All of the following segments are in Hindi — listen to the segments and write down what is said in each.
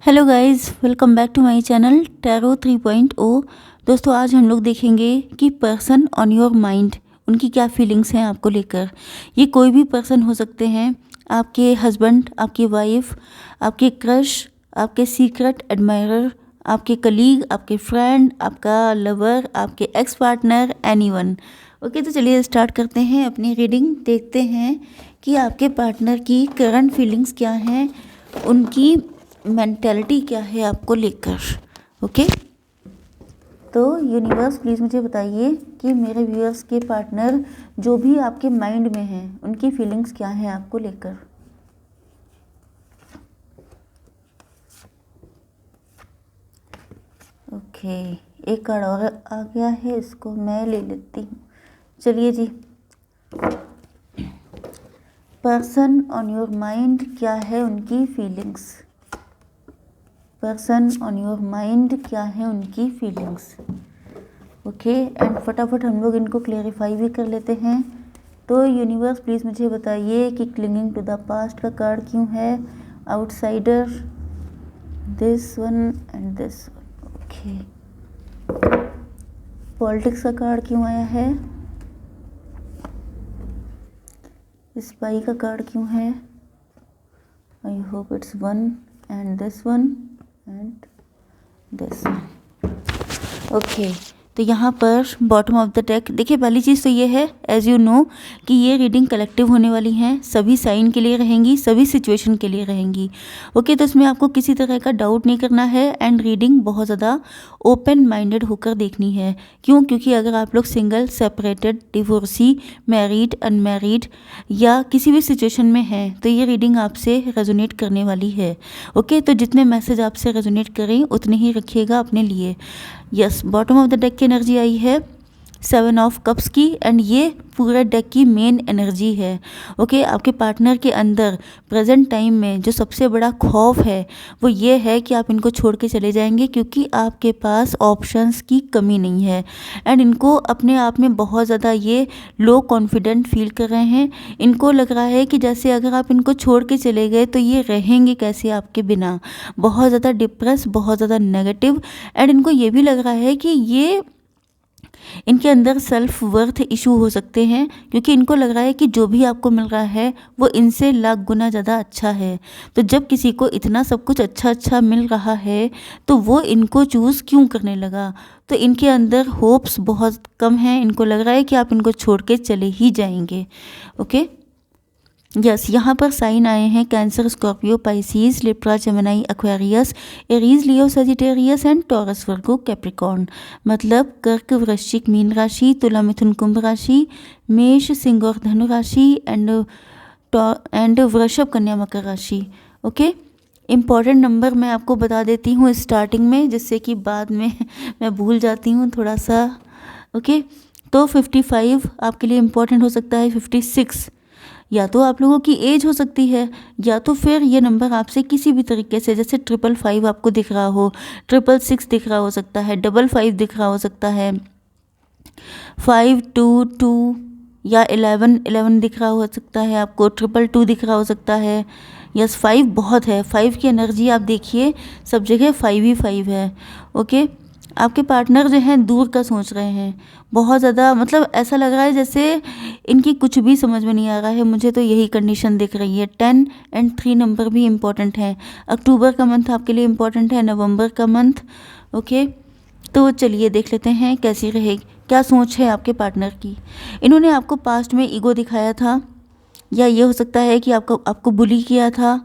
Hello guys, welcome back to my channel tarot 3.0। दोस्तों, आज हम लोग देखेंगे कि पर्सन ऑन योर माइंड, उनकी क्या फीलिंग्स हैं आपको लेकर। ये कोई भी पर्सन हो सकते हैं, आपके हस्बैंड, आपकी वाइफ, आपके क्रश, आपके सीक्रेट एडमायरर, आपके कलीग, आपके फ्रेंड, आपका लवर, आपके एक्स पार्टनर, एनीवन। ओके, तो चलिए स्टार्ट करते हैं अपनी रीडिंग। देखते हैं कि आपके पार्टनर की करंट फीलिंग्स क्या हैं, उनकी मेंटालिटी क्या है आपको लेकर। ओके, तो यूनिवर्स प्लीज़ मुझे बताइए कि मेरे व्यूअर्स के पार्टनर जो भी आपके माइंड में हैं, उनकी फीलिंग्स क्या हैं आपको लेकर। ओके, एक कार्ड और आ गया है, इसको मैं ले लेती हूँ। चलिए जी, पर्सन ऑन योर माइंड क्या है उनकी feelings. Person on your mind क्या है उनकी फीलिंग्स। ओके, एंड फटाफट हम लोग इनको क्लेरिफाई भी कर लेते हैं। तो यूनिवर्स प्लीज़ मुझे बताइए कि क्लिंगिंग टू द पास्ट का कार्ड क्यों है, outsider, this one and this one. Okay, politics का कार्ड क्यों आया है, स्पाई का कार्ड क्यों है, I hope it's one and this one and this. Okay, तो यहाँ पर बॉटम ऑफ द डेक देखिए, पहली चीज़ तो ये है एज यू नो कि ये रीडिंग कलेक्टिव होने वाली हैं, सभी साइन के लिए रहेंगी, सभी सिचुएशन के लिए रहेंगी। ओके, तो इसमें आपको किसी तरह का डाउट नहीं करना है एंड रीडिंग बहुत ज़्यादा ओपन माइंडेड होकर देखनी है। क्यों? क्योंकि अगर आप लोग single, separated, divorcee, married, unmarried या किसी भी सिचुएशन में हैं तो ये रीडिंग आपसे रेजोनेट करने वाली है। ओके, तो जितने मैसेज आपसे रेजोनेट करें उतने ही रखिएगा अपने लिए। Yes, bottom of the deck की एनर्जी आई है 7 ऑफ कप्स की एंड ये पूरे डेक की मेन एनर्जी है। ओके, आपके पार्टनर के अंदर प्रेजेंट टाइम में जो सबसे बड़ा खौफ है वो ये है कि आप इनको छोड़ के चले जाएंगे, क्योंकि आपके पास ऑप्शंस की कमी नहीं है एंड इनको अपने आप में बहुत ज़्यादा ये लो कॉन्फिडेंट फील कर रहे हैं। इनको लग रहा है कि जैसे अगर आप इनको छोड़ के चले गए तो ये रहेंगे कैसे आपके बिना, बहुत ज़्यादा डिप्रेस, बहुत ज़्यादा नेगेटिव। एंड इनको ये भी लग रहा है कि ये इनके अंदर सेल्फ वर्थ इशू हो सकते हैं, क्योंकि इनको लग रहा है कि जो भी आपको मिल रहा है वो इनसे लाख गुना ज़्यादा अच्छा है। तो जब किसी को इतना सब कुछ अच्छा अच्छा मिल रहा है तो वो इनको चूज़ क्यों करने लगा। तो इनके अंदर होप्स बहुत कम हैं, इनको लग रहा है कि आप इनको छोड़ के चले ही जाएंगे। ओके, यस, यहाँ पर साइन आए हैं cancer, Scorpio, Pisces, Libra, Gemini, Aquarius, Aries, Leo, Sagittarius and taurus, Virgo, Capricorn. मतलब कर्क, वृश्चिक, मीन राशि, तुला, मिथुन, कुंभ राशि, मेष, सिंह और धनु राशि एंड वृषभ, कन्या, मकर राशि। ओके, इम्पॉर्टेंट नंबर मैं आपको बता देती हूँ स्टार्टिंग में, जिससे कि बाद में मैं भूल जाती हूँ थोड़ा सा। ओके, तो 55 आपके लिए इम्पॉर्टेंट हो सकता है, 56 या तो आप लोगों की एज हो सकती है, या तो फिर ये नंबर आपसे किसी भी तरीके से, जैसे 555 आपको दिख रहा हो, 666 दिख रहा हो सकता है, 55 दिख रहा हो सकता है, 522 या 1111 दिख रहा हो सकता है आपको, 222 दिख रहा हो सकता है। यस, 5 बहुत है, 5 की एनर्जी आप देखिए सब जगह 5 ही 5 है। ओके, आपके पार्टनर जो हैं दूर का सोच रहे हैं बहुत ज़्यादा, मतलब ऐसा लग रहा है जैसे इनकी कुछ भी समझ में नहीं आ रहा है। मुझे तो यही कंडीशन दिख रही है। 10 एंड 3 नंबर भी इम्पॉर्टेंट हैं। अक्टूबर का मंथ आपके लिए इम्पॉर्टेंट है, नवंबर का मंथ। ओके, तो चलिए देख लेते हैं कैसी रहेगी, क्या सोच है आपके पार्टनर की। इन्होंने आपको पास्ट में ईगो दिखाया था, या ये हो सकता है कि आपको बुली किया था,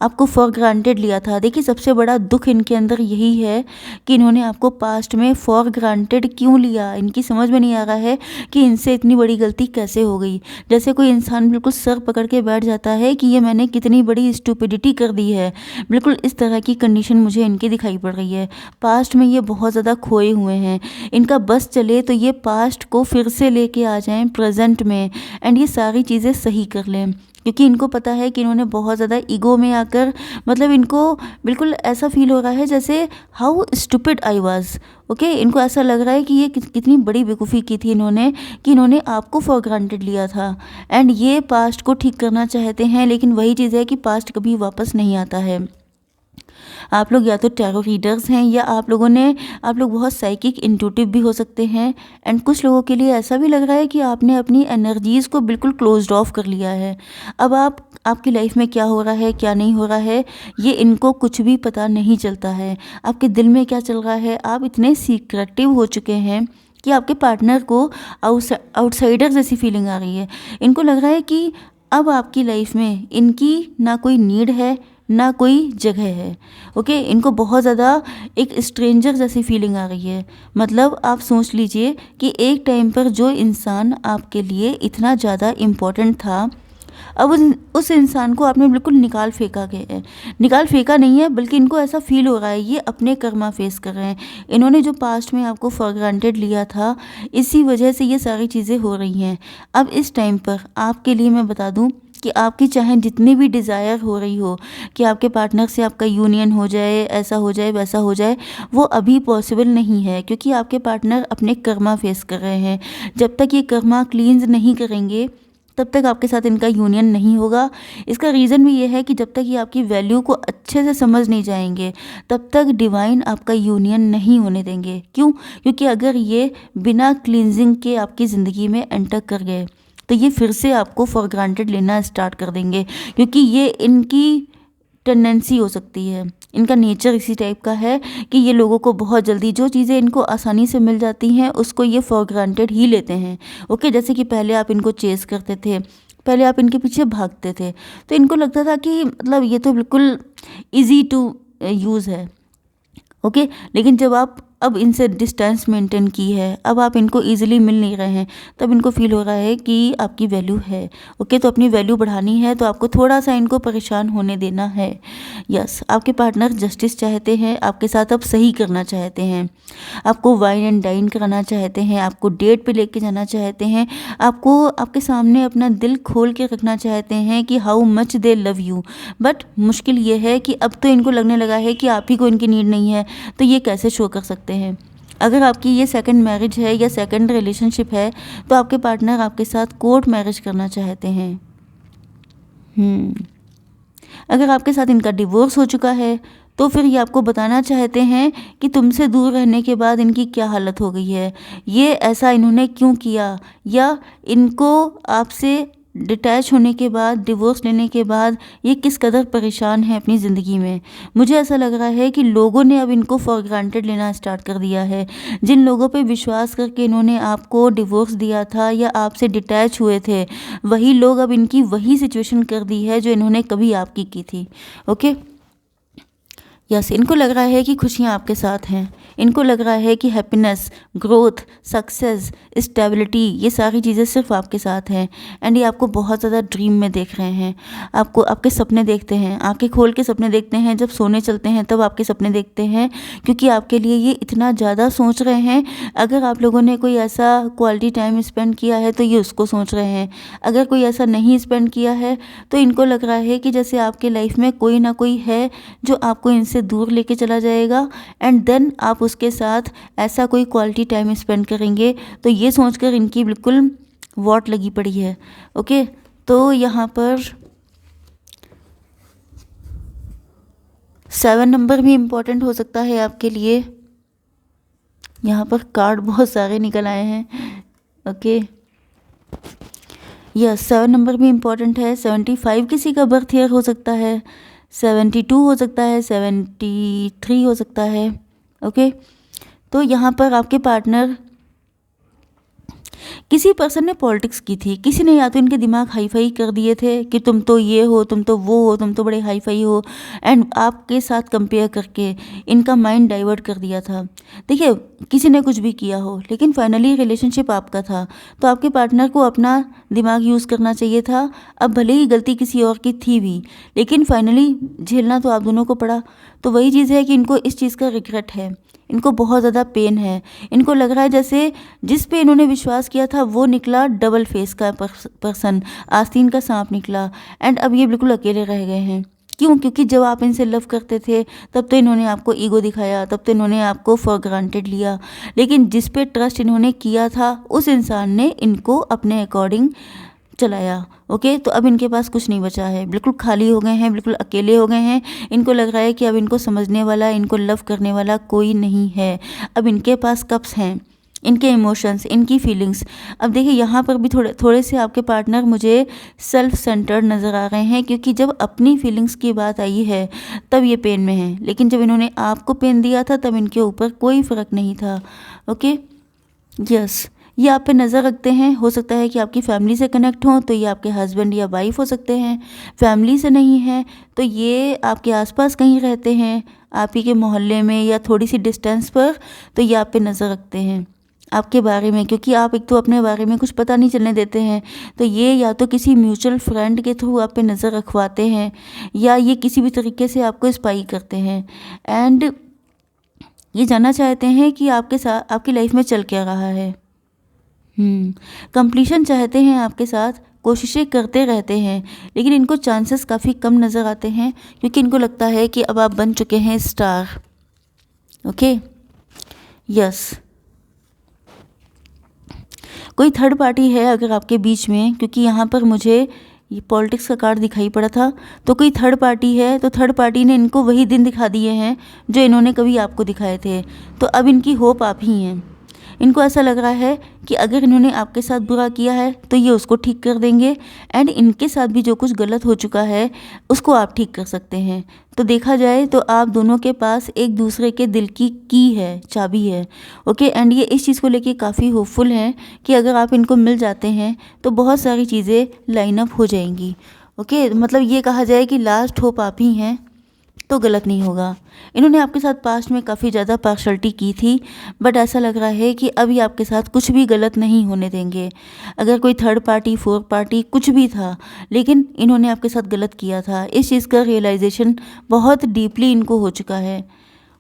आपको फॉर ग्रांटेड लिया था। देखिए, सबसे बड़ा दुख इनके अंदर यही है कि इन्होंने आपको पास्ट में फॉर ग्रांटेड क्यों लिया। इनकी समझ में नहीं आ रहा है कि इनसे इतनी बड़ी गलती कैसे हो गई। जैसे कोई इंसान बिल्कुल सर पकड़ के बैठ जाता है कि ये मैंने कितनी बड़ी स्टूपिडिटी कर दी है, बिल्कुल इस तरह की कंडीशन मुझे इनकी दिखाई पड़ रही है। पास्ट में ये बहुत ज़्यादा खोए हुए हैं, इनका बस चले तो ये पास्ट को फिर से लेके आ जाएं प्रेजेंट में एंड ये सारी चीज़ें सही कर लें, क्योंकि इनको पता है कि इन्होंने बहुत ज़्यादा ईगो में आकर, मतलब इनको बिल्कुल ऐसा फील हो रहा है जैसे how stupid I was. Okay, इनको ऐसा लग रहा है कि ये कितनी बड़ी बेवकूफ़ी की थी इन्होंने, कि इन्होंने आपको फॉर ग्रांटेड लिया था एंड ये पास्ट को ठीक करना चाहते हैं, लेकिन वही चीज़ है कि पास्ट कभी वापस नहीं आता है। आप लोग या तो टैरो रीडर्स हैं, या आप लोग बहुत साइकिक इंट्यूटिव भी हो सकते हैं। एंड कुछ लोगों के लिए ऐसा भी लग रहा है कि आपने अपनी एनर्जीज़ को बिल्कुल क्लोज्ड ऑफ कर लिया है। अब आपकी लाइफ में क्या हो रहा है, क्या नहीं हो रहा है, ये इनको कुछ भी पता नहीं चलता है। आपके दिल में क्या चल रहा है, आप इतने सीक्रेटिव हो चुके हैं कि आपके पार्टनर को आउटसाइडर जैसी फीलिंग आ रही है। इनको लग रहा है कि अब आपकी लाइफ में इनकी ना कोई नीड है, ना कोई जगह है। ओके, इनको बहुत ज़्यादा एक स्ट्रेंजर जैसी फीलिंग आ रही है। मतलब आप सोच लीजिए कि एक टाइम पर जो इंसान आपके लिए इतना ज़्यादा इम्पोर्टेंट था, अब उस इंसान को आपने बिल्कुल निकाल फेंका गया है। निकाल फेंका नहीं है, बल्कि इनको ऐसा फील हो रहा है ये अपने कर्मा फेस कर रहे हैं। इन्होंने जो पास्ट में आपको फॉर ग्रांटेड लिया था, इसी वजह से ये सारी चीज़ें हो रही हैं। अब इस टाइम पर आपके लिए मैं बता दूं कि आपकी चाहे जितनी भी डिज़ायर हो रही हो कि आपके पार्टनर से आपका यूनियन हो जाए, ऐसा हो जाए, वैसा हो जाए, वो अभी पॉसिबल नहीं है, क्योंकि आपके पार्टनर अपने कर्मा फेस कर रहे हैं। जब तक ये कर्मा क्लींस नहीं करेंगे, तब तक आपके साथ इनका यूनियन नहीं होगा। इसका रीज़न भी ये है कि जब तक ये आपकी वैल्यू को अच्छे से समझ नहीं जाएंगे, तब तक डिवाइन आपका यूनियन नहीं होने देंगे। क्यों? क्योंकि अगर ये बिना क्लींजिंग के आपकी ज़िंदगी में एंटर कर गए, तो ये फिर से आपको फॉर ग्रांटेड लेना स्टार्ट कर देंगे, क्योंकि ये इनकी टेंडेंसी हो सकती है, इनका नेचर इसी टाइप का है कि ये लोगों को बहुत जल्दी जो चीज़ें इनको आसानी से मिल जाती हैं उसको ये फॉर ग्रांटेड ही लेते हैं। ओके, जैसे कि पहले आप इनको चेस करते थे, पहले आप इनके पीछे भागते थे, तो इनको लगता था कि मतलब ये तो बिल्कुल ईजी टू यूज़ है। ओके, लेकिन जब आप अब इनसे डिस्टेंस मेंटेन की है, अब आप इनको इजीली मिल नहीं रहे हैं, तब इनको फील हो रहा है कि आपकी वैल्यू है। ओके, तो अपनी वैल्यू बढ़ानी है तो आपको थोड़ा सा इनको परेशान होने देना है। यस, आपके पार्टनर जस्टिस चाहते हैं, आपके साथ अब सही करना चाहते हैं, आपको वाइन एंड डाइन कराना चाहते हैं, आपको डेट पे लेके जाना चाहते हैं, आपको आपके सामने अपना दिल खोल के रखना चाहते हैं कि how much they love you. But मुश्किल ये है कि अब तो इनको लगने लगा है कि आप ही को इनकी नीड नहीं है, तो ये कैसे शो कर सकते हैं। अगर आपकी ये सेकंड मैरिज है या सेकंड रिलेशनशिप है, तो आपके पार्टनर आपके साथ कोर्ट मैरिज करना चाहते हैं। अगर आपके साथ इनका डिवोर्स हो चुका है, तो फिर ये आपको बताना चाहते हैं कि तुमसे दूर रहने के बाद इनकी क्या हालत हो गई है, ये ऐसा इन्होंने क्यों किया, या इनको आपसे डिटैच होने के बाद, डिवोर्स लेने के बाद ये किस कदर परेशान है अपनी ज़िंदगी में। मुझे ऐसा लग रहा है कि लोगों ने अब इनको फॉर ग्रांटेड लेना स्टार्ट कर दिया है। जिन लोगों पे विश्वास करके इन्होंने आपको डिवोर्स दिया था या आपसे डिटैच हुए थे, वही लोग अब इनकी वही सिचुएशन कर दी है जो इन्होंने कभी आपकी की थी। ओके, यस, इनको लग रहा है कि खुशियाँ आपके साथ हैं, इनको लग रहा है कि हैप्पीनेस, ग्रोथ, सक्सेस, स्टेबिलिटी, ये सारी चीज़ें सिर्फ आपके साथ हैं। एंड ये आपको बहुत ज़्यादा ड्रीम में देख रहे हैं, आपको आपके सपने देखते हैं, आंखें खोल के सपने देखते हैं, जब सोने चलते हैं तब आपके सपने देखते हैं, क्योंकि आपके लिए ये इतना ज़्यादा सोच रहे हैं। अगर आप लोगों ने कोई ऐसा क्वालिटी टाइम स्पेंड किया है तो ये उसको सोच रहे हैं, अगर कोई ऐसा नहीं स्पेंड किया है तो इनको लग रहा है कि जैसे आपके लाइफ में कोई ना कोई है जो आपको इनसे दूर लेके चला जाएगा, एंड देन आप उसके साथ ऐसा कोई क्वालिटी टाइम स्पेंड करेंगे। तो ये सोचकर इनकी बिल्कुल वॉट लगी पड़ी है। ओके, तो यहाँ पर 7 नंबर भी इम्पोर्टेंट हो सकता है आपके लिए। यहाँ पर कार्ड बहुत सारे निकल आए हैं। ओके, यस, 7 नंबर भी इम्पोर्टेंट है। 75 किसी का बर्थ ईयर हो सकता है, 72 हो सकता है, 73 हो सकता है। ओके, तो यहाँ पर आपके पार्टनर, किसी पर्सन ने पॉलिटिक्स की थी, किसी ने या तो इनके दिमाग हाई फाई कर दिए थे कि तुम तो ये हो, तुम तो वो हो, तुम तो बड़े हाई फाई हो, एंड आपके साथ कंपेयर करके इनका माइंड डाइवर्ट कर दिया था। देखिए, किसी ने कुछ भी किया हो, लेकिन फाइनली रिलेशनशिप आपका था, तो आपके पार्टनर को अपना दिमाग यूज़ करना चाहिए था। अब भले ही गलती किसी और की थी भी, लेकिन फाइनली झेलना तो आप दोनों को पड़ा। तो वही चीज़ है कि इनको इस चीज़ का रिग्रेट है, इनको बहुत ज़्यादा पेन है। इनको लग रहा है जैसे जिस पे इन्होंने विश्वास किया था वो निकला डबल फेस का पर्सन, आस्तीन का सांप निकला, एंड अब ये बिल्कुल अकेले रह गए हैं। क्यों? क्योंकि जब आप इनसे लव करते थे तब तो इन्होंने आपको ईगो दिखाया, तब तो इन्होंने आपको फॉर ग्रांटेड लिया, लेकिन जिस पे ट्रस्ट इन्होंने किया था उस इंसान ने इनको अपने अकॉर्डिंग चलाया। ओके, तो अब इनके पास कुछ नहीं बचा है, बिल्कुल खाली हो गए हैं, बिल्कुल अकेले हो गए हैं। इनको लग रहा है कि अब इनको समझने वाला, इनको लव करने वाला कोई नहीं है। अब इनके पास कप्स हैं, इनके इमोशंस, इनकी फीलिंग्स। अब देखिए यहाँ पर भी थोड़े से आपके पार्टनर मुझे सेल्फ सेंटर्ड नज़र आ रहे हैं, क्योंकि जब अपनी फीलिंग्स की बात आई है तब ये पेन में हैं, लेकिन जब इन्होंने आपको पेन दिया था तब इनके ऊपर कोई फ़र्क नहीं था। ओके, यस, ये आप पे नज़र रखते हैं। हो सकता है कि आपकी फैमिली से कनेक्ट हों तो ये आपके हस्बैंड या वाइफ हो सकते हैं। फैमिली से नहीं है तो ये आपके आसपास कहीं रहते हैं, आप ही के मोहल्ले में या थोड़ी सी डिस्टेंस पर, तो ये आप पे नज़र रखते हैं आपके बारे में, क्योंकि आप एक तो अपने बारे में कुछ पता नहीं चलने देते हैं। तो ये या तो किसी म्यूचुअल फ्रेंड के थ्रू आप पे नज़र रखवाते हैं या ये किसी भी तरीके से आपको स्पाई करते हैं। एंड ये जानना चाहते हैं कि आपके साथ, आपकी लाइफ में चल क्या रहा है। कंप्लीशन चाहते हैं आपके साथ, कोशिशें करते रहते हैं, लेकिन इनको चांसेस काफ़ी कम नज़र आते हैं, क्योंकि इनको लगता है कि अब आप बन चुके हैं स्टार। ओके, यस, कोई थर्ड पार्टी है अगर आपके बीच में, क्योंकि यहाँ पर मुझे ये पॉलिटिक्स का कार्ड दिखाई पड़ा था, तो कोई थर्ड पार्टी है, तो थर्ड पार्टी ने इनको वही दिन दिखा दिए हैं जो इन्होंने कभी आपको दिखाए थे। तो अब इनकी होप आप ही हैं। इनको ऐसा लग रहा है कि अगर इन्होंने आपके साथ बुरा किया है तो ये उसको ठीक कर देंगे, एंड इनके साथ भी जो कुछ गलत हो चुका है उसको आप ठीक कर सकते हैं। तो देखा जाए तो आप दोनों के पास एक दूसरे के दिल की है, चाबी है। ओके, एंड ये इस चीज़ को लेके काफ़ी होपफुल हैं कि अगर आप इनको मिल जाते हैं तो बहुत सारी चीज़ें लाइन अप हो जाएंगी। ओके, मतलब ये कहा जाए कि लास्ट होप आप ही हैं, तो गलत नहीं होगा। इन्होंने आपके साथ पास्ट में काफ़ी ज़्यादा पार्शलिटी की थी, बट ऐसा लग रहा है कि अभी आपके साथ कुछ भी गलत नहीं होने देंगे। अगर कोई थर्ड पार्टी, फोर्थ पार्टी कुछ भी था, लेकिन इन्होंने आपके साथ गलत किया था, इस चीज़ का रियलाइजेशन बहुत डीपली इनको हो चुका है।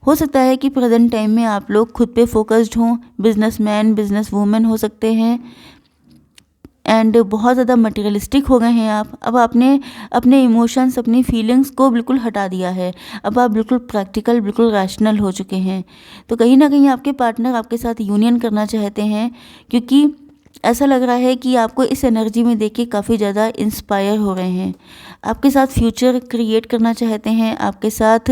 हो सकता है कि प्रेजेंट टाइम में आप लोग खुद पे फोकस्ड हों, बिजनेसमैन, बिजनेस वूमेन हो सकते हैं, एंड बहुत ज़्यादा मटेरियलिस्टिक हो गए हैं आप। अब आपने अपने इमोशंस, अपनी फीलिंग्स को बिल्कुल हटा दिया है। अब आप बिल्कुल प्रैक्टिकल, बिल्कुल रैशनल हो चुके हैं। तो कहीं ना कहीं आपके पार्टनर आपके साथ यूनियन करना चाहते हैं, क्योंकि ऐसा लग रहा है कि आपको इस एनर्जी में देख के काफ़ी ज़्यादा इंस्पायर हो रहे हैं। आपके साथ फ्यूचर क्रिएट करना चाहते हैं, आपके साथ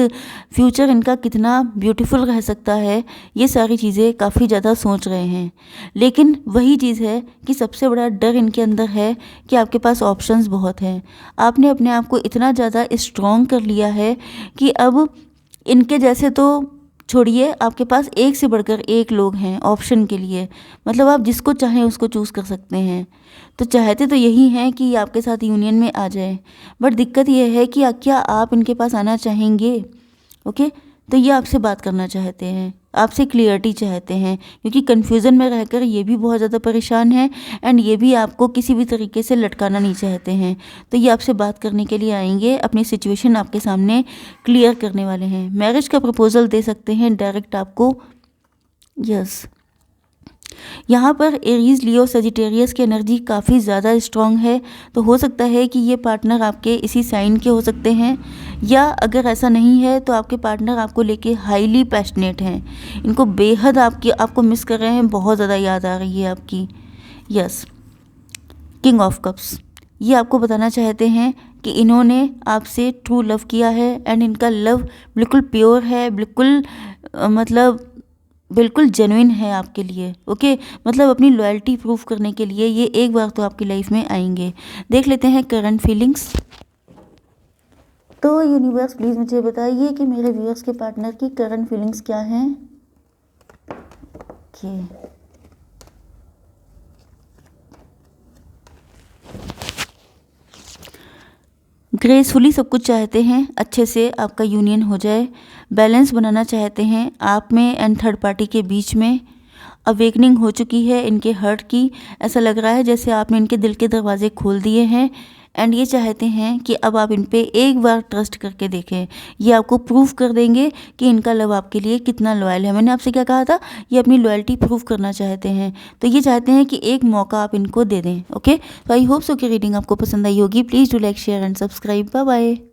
फ्यूचर इनका कितना ब्यूटीफुल रह सकता है, ये सारी चीज़ें काफ़ी ज़्यादा सोच रहे हैं। लेकिन वही चीज़ है कि सबसे बड़ा डर इनके अंदर है कि आपके पास ऑप्शंस बहुत हैं। आपने अपने आप को इतना ज़्यादा स्ट्रॉन्ग कर लिया है कि अब इनके जैसे तो छोड़िए, आपके पास एक से बढ़कर एक लोग हैं ऑप्शन के लिए। मतलब आप जिसको चाहें उसको चूज़ कर सकते हैं। तो चाहते तो यही हैं कि आपके साथ यूनियन में आ जाए, बट दिक्कत यह है कि क्या आप इनके पास आना चाहेंगे। ओके, तो ये आपसे बात करना चाहते हैं, आपसे क्लियरिटी चाहते हैं, क्योंकि कन्फ्यूज़न में रहकर ये भी बहुत ज़्यादा परेशान है, एंड ये भी आपको किसी भी तरीके से लटकाना नहीं चाहते हैं। तो ये आपसे बात करने के लिए आएंगे, अपनी सिचुएशन आपके सामने क्लियर करने वाले हैं। मैरिज का प्रपोजल दे सकते हैं डायरेक्ट आपको। यस, यहाँ पर एरीज, लियो, सजिटेरियस की एनर्जी काफ़ी ज़्यादा स्ट्रॉन्ग है। तो हो सकता है कि ये पार्टनर आपके इसी साइन के हो सकते हैं, या अगर ऐसा नहीं है तो आपके पार्टनर आपको लेके हाईली पैशनेट हैं। इनको बेहद आपको मिस कर रहे हैं, बहुत ज़्यादा याद आ रही है आपकी। यस, किंग ऑफ कप्स, ये आपको बताना चाहते हैं कि इन्होंने आपसे ट्रू लव किया है, एंड इनका लव बिल्कुल प्योर है, बिल्कुल मतलब बिल्कुल जेन्युइन है आपके लिए। ओके, मतलब अपनी लॉयल्टी प्रूफ करने के लिए ये एक बार तो आपकी लाइफ में आएंगे। देख लेते हैं करंट फीलिंग्स। तो यूनिवर्स प्लीज़ मुझे बताइए कि मेरे व्यूअर्स के पार्टनर की करंट फीलिंग्स क्या हैं। ओके, ग्रेसफुली सब कुछ चाहते हैं, अच्छे से आपका यूनियन हो जाए, बैलेंस बनाना चाहते हैं आप में एंड थर्ड पार्टी के बीच में। अवेकनिंग हो चुकी है इनके हर्ट की, ऐसा लग रहा है जैसे आपने इनके दिल के दरवाजे खोल दिए हैं, एंड ये चाहते हैं कि अब आप इन पे एक बार ट्रस्ट करके देखें। ये आपको प्रूफ कर देंगे कि इनका लव आपके लिए कितना लॉयल है। मैंने आपसे क्या कहा था, ये अपनी लॉयल्टी प्रूफ करना चाहते हैं। तो ये चाहते हैं कि एक मौका आप इनको दे दें। ओके, तो आई होप सो कि रीडिंग आपको पसंद आई होगी। Please do like, share and subscribe. Bye bye.